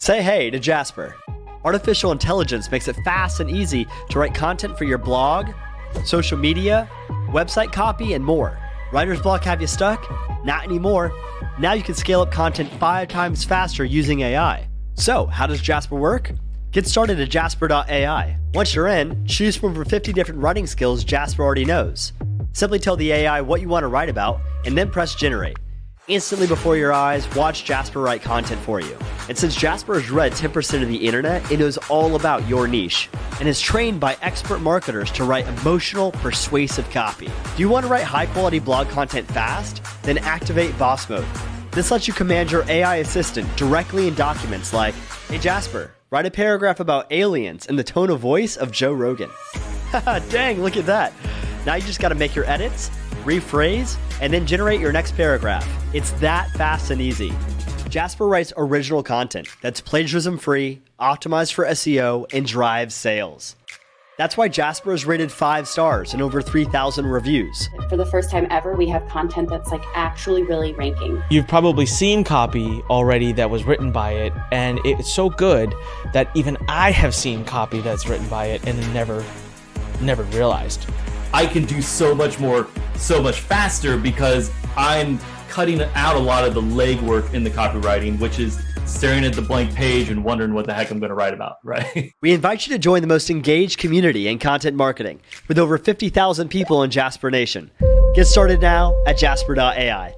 Say hey to Jasper. Artificial intelligence makes it fast and easy to write content for your blog, social media, website copy, and more. Writer's block have you stuck? Not anymore. Now you can scale up content 5 times faster using AI. So, how does Jasper work? Get started at Jasper.ai. Once you're in, choose from over 50 different writing skills Jasper already knows. Simply tell the AI what you want to write about, and then press generate. Instantly before your eyes, watch Jasper write content for you. And since Jasper has read 10% of the internet, it knows all about your niche and is trained by expert marketers to write emotional, persuasive copy. Do you want to write high-quality blog content fast? Then activate Boss Mode. This lets you command your AI assistant directly in documents like, "Hey Jasper, write a paragraph about aliens in the tone of voice of Joe Rogan." Haha, dang, look at that. Now you just got to make your edits, rephrase, and then generate your next paragraph. It's that fast and easy. Jasper writes original content that's plagiarism-free, optimized for SEO, and drives sales. That's why Jasper is rated 5 stars and over 3,000 reviews. For the first time ever, we have content that's actually really ranking. You've probably seen copy already that was written by it, and it's so good that even I have seen copy that's written by it and never realized. I can do so much more, so much faster because I'm cutting out a lot of the legwork in the copywriting, which is staring at the blank page and wondering what the heck I'm going to write about, right? We invite you to join the most engaged community in content marketing with over 50,000 people in Jasper Nation. Get started now at Jasper.ai.